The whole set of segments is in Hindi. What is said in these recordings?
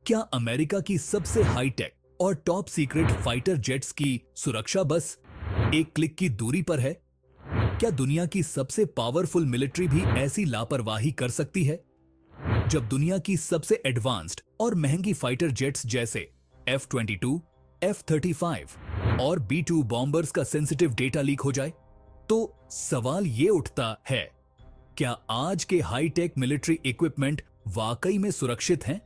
क्या अमेरिका की सबसे हाईटेक और टॉप सीक्रेट फाइटर जेट्स की सुरक्षा बस एक क्लिक की दूरी पर है? क्या दुनिया की सबसे पावरफुल मिलिट्री भी ऐसी लापरवाही कर सकती है? जब दुनिया की सबसे एडवांस्ड और महंगी फाइटर जेट्स जैसे F-22, F-35 और B-2 बॉम्बर्स का सेंसिटिव डेटा लीक हो जाए, तो सवाल ये उठता है, क्या आज के हाईटेक मिलिट्री इक्विपमेंट वाकई में सुरक्षित हैं?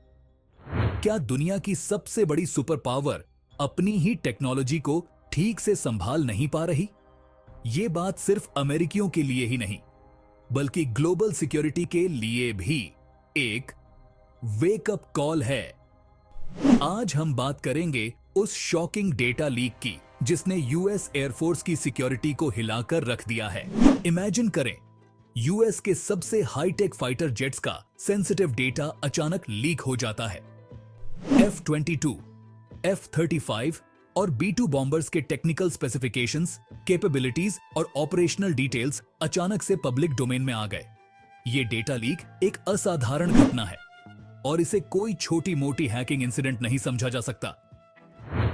क्या दुनिया की सबसे बड़ी सुपर पावर अपनी ही टेक्नोलॉजी को ठीक से संभाल नहीं पा रही? ये बात सिर्फ अमेरिकियों के लिए ही नहीं, बल्कि ग्लोबल सिक्योरिटी के लिए भी एक वेकअप कॉल है। आज हम बात करेंगे उस शॉकिंग डेटा लीक की जिसने यूएस एयरफोर्स की सिक्योरिटी को हिलाकर रख दिया है। इमेजिन करें, यूएस के सबसे हाईटेक फाइटर जेट्स का सेंसिटिव डेटा अचानक लीक हो जाता है। F-22, F-35 और B-2 बॉम्बर्स के टेक्निकल स्पेसिफिकेशंस, कैपेबिलिटीज और ऑपरेशनल डिटेल्स अचानक से पब्लिक डोमेन में आ गए। ये डेटा लीक एक असाधारण घटना है और इसे कोई छोटी मोटी हैकिंग इंसिडेंट नहीं समझा जा सकता।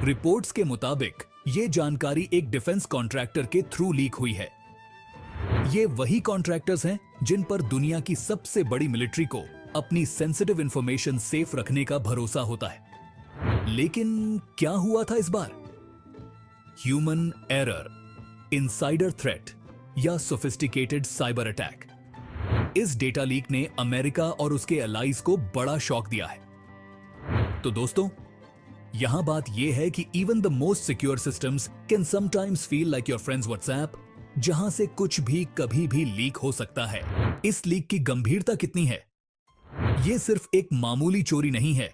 रिपोर्ट्स के मुताबिक ये जानकारी एक डिफेंस कॉन्ट्रैक्टर के थ्रू लीक हुई है। ये वही कॉन्ट्रैक्टर्स हैं जिन पर दुनिया की सबसे बड़ी मिलिट्री को अपनी सेंसिटिव इंफॉर्मेशन सेफ रखने का भरोसा होता है। लेकिन क्या हुआ था इस बार? ह्यूमन एरर, इनसाइडर थ्रेट या सोफिस्टिकेटेड साइबर अटैक। इस डेटा लीक ने अमेरिका और उसके अलाइज को बड़ा शॉक दिया है। तो दोस्तों, यहां बात यह है कि even the most secure systems can sometimes feel like your friends WhatsApp, जहां से कुछ भी कभी भी लीक हो सकता है। इस लीक की गंभीरता कितनी है? यह सिर्फ एक मामूली चोरी नहीं है।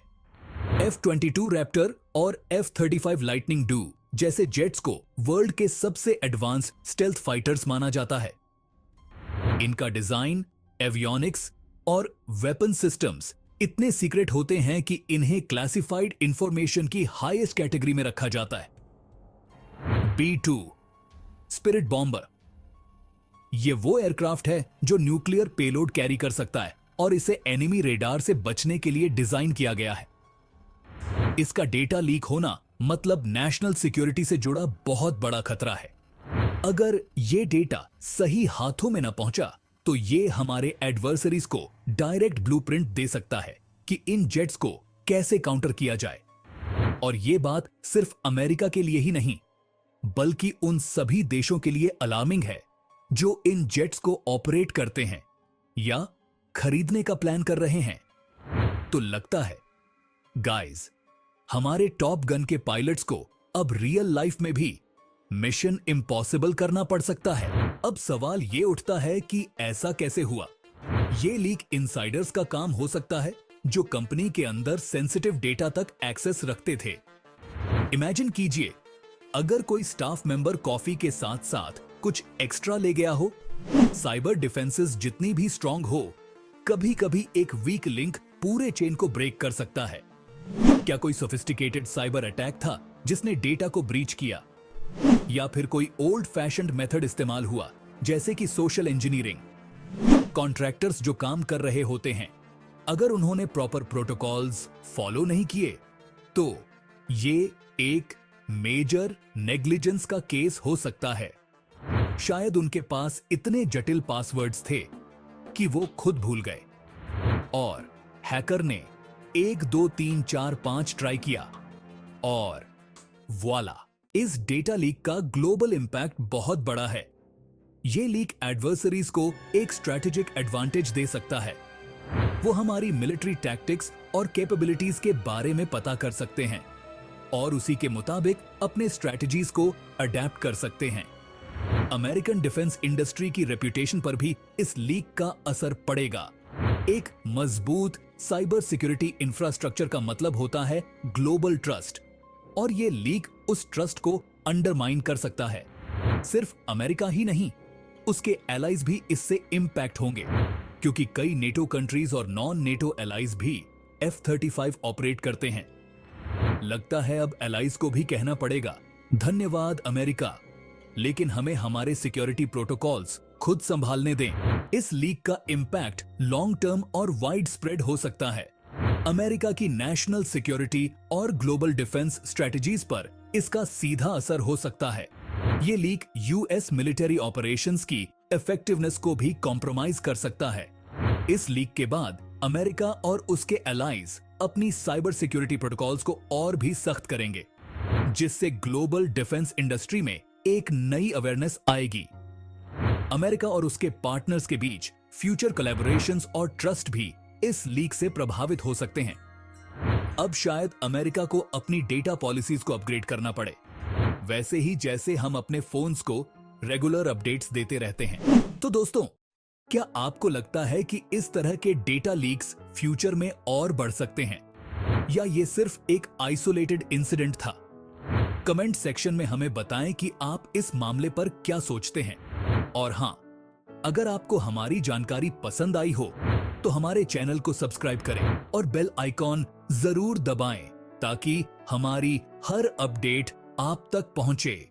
F-22 रैप्टर और F-35 लाइटनिंग डू जैसे जेट्स को वर्ल्ड के सबसे एडवांस स्टेल्थ फाइटर्स माना जाता है। इनका डिजाइन, एवियोनिक्स और वेपन सिस्टम्स इतने सीक्रेट होते हैं कि इन्हें क्लासिफाइड इंफॉर्मेशन की हाईएस्ट कैटेगरी में रखा जाता है। B-2 स्पिरिट बॉम्बर, यह वो एयरक्राफ्ट है जो न्यूक्लियर पेलोड कैरी कर सकता है और इसे एनिमी रेडार से बचने के लिए डिजाइन किया गया है। इसका डेटा लीक होना मतलब नेशनल सिक्योरिटी से जुड़ा बहुत बड़ा खतरा है। अगर यह डेटा सही हाथों में न पहुंचा तो यह हमारे एडवर्सरीज को डायरेक्ट ब्लूप्रिंट दे सकता है कि इन जेट्स को कैसे काउंटर किया जाए। और यह बात सिर्फ अमेरिका के लिए ही नहीं, बल्कि उन सभी देशों के लिए अलार्मिंग है जो इन जेट्स को ऑपरेट करते हैं या खरीदने का प्लान कर रहे हैं। तो लगता है गाइस, हमारे टॉप गन के पायलट्स को अब रियल लाइफ में भी मिशन इम्पॉसिबल करना पड़ सकता है। अब सवाल ये उठता है कि ऐसा कैसे हुआ? ये लीक इनसाइडर्स का काम हो सकता है जो कंपनी के अंदर सेंसिटिव डेटा तक एक्सेस रखते थे। इमेजिन कीजिए, अगर कोई स्टाफ मेंबर कॉफी के साथ साथ कुछ एक्स्ट्रा ले गया हो। साइबर डिफेंसेस जितनी भी स्ट्रांग हो, कभी कभी एक वीक लिंक पूरे चेन को ब्रेक कर सकता है। क्या कोई सोफिस्टिकेटेड साइबर अटैक था जिसने डेटा को ब्रीच किया? या फिर कोई ओल्ड फैशन्ड मेथड इस्तेमाल हुआ, जैसे कि सोशल इंजीनियरिंग? कॉन्ट्रैक्टर्स जो काम कर रहे होते हैं, अगर उन्होंने प्रॉपर प्रोटोकॉल्स फॉलो नहीं किए तो ये एक मेजर नेग्लिजेंस का केस हो सकता है। शायद उनके पास इतने जटिल पासवर्ड्स थे कि वो खुद भूल गए और हैकर ने 1 2 3 4 5 ट्राई किया और वॉला। इस डेटा लीक का ग्लोबल इंपैक्ट बहुत बड़ा है। यह लीक एडवर्सरीज को एक स्ट्रैटेजिक एडवांटेज दे सकता है। वो हमारी मिलिट्री टैक्टिक्स और कैपेबिलिटीज के बारे में पता कर सकते हैं और उसी के मुताबिक अपने स्ट्रैटेजीज को अडेप्ट कर सकते हैं। अमेरिकन डिफेंस इंडस्ट्री की रेपुटेशन पर भी इस लीक का असर पड़ेगा। एक मजबूत साइबर सिक्योरिटी इंफ्रास्ट्रक्चर का मतलब होता है ग्लोबल ट्रस्ट, और ये लीक उस ट्रस्ट को अंडरमाइन कर सकता है। सिर्फ अमेरिका ही नहीं, उसके एलाइज भी इससे इंपैक्ट होंगे, क्योंकि कई नेटो कंट्रीज और नॉन नेटो एलाइज भी F-35 ऑपरेट करते हैं। लगता है अब एलाइज को भी कहना पड़ेगा, धन्यवाद अमेरिका, लेकिन हमें हमारे सिक्योरिटी प्रोटोकॉल्स खुद संभालने दें। इस लीक का इंपैक्ट लॉन्ग टर्म और वाइड स्प्रेड हो सकता है। अमेरिका की नेशनल सिक्योरिटी और ग्लोबल डिफेंस स्ट्रेटजीज पर इसका सीधा असर हो सकता है। ये लीक यूएस मिलिट्री ऑपरेशंस की इफेक्टिवनेस को भी कॉम्प्रोमाइज कर सकता है। इस लीक के बाद अमेरिका और उसके एलाइज अपनी साइबर सिक्योरिटी प्रोटोकॉल्स को और भी सख्त करेंगे, जिससे ग्लोबल डिफेंस इंडस्ट्री में एक नई अवेयरनेस आएगी। अमेरिका और उसके पार्टनर्स के बीच फ्यूचर कोलैबोरेशंस और ट्रस्ट भी इस लीक से प्रभावित हो सकते हैं। अब शायद अमेरिका को अपनी डेटा पॉलिसीज को अपग्रेड करना पड़े, वैसे ही जैसे हम अपने फोन्स को रेगुलर अपडेट्स देते रहते हैं। तो दोस्तों, क्या आपको लगता है कि इस तरह के डेटा लीक्स फ्यूचर में और बढ़ सकते हैं, या ये सिर्फ एक आइसोलेटेड इंसिडेंट था? कमेंट सेक्शन में हमें बताएं कि आप इस मामले पर क्या सोचते हैं। और हां, अगर आपको हमारी जानकारी पसंद आई हो तो हमारे चैनल को सब्सक्राइब करें और बेल आइकॉन जरूर दबाएं ताकि हमारी हर अपडेट आप तक पहुंचे।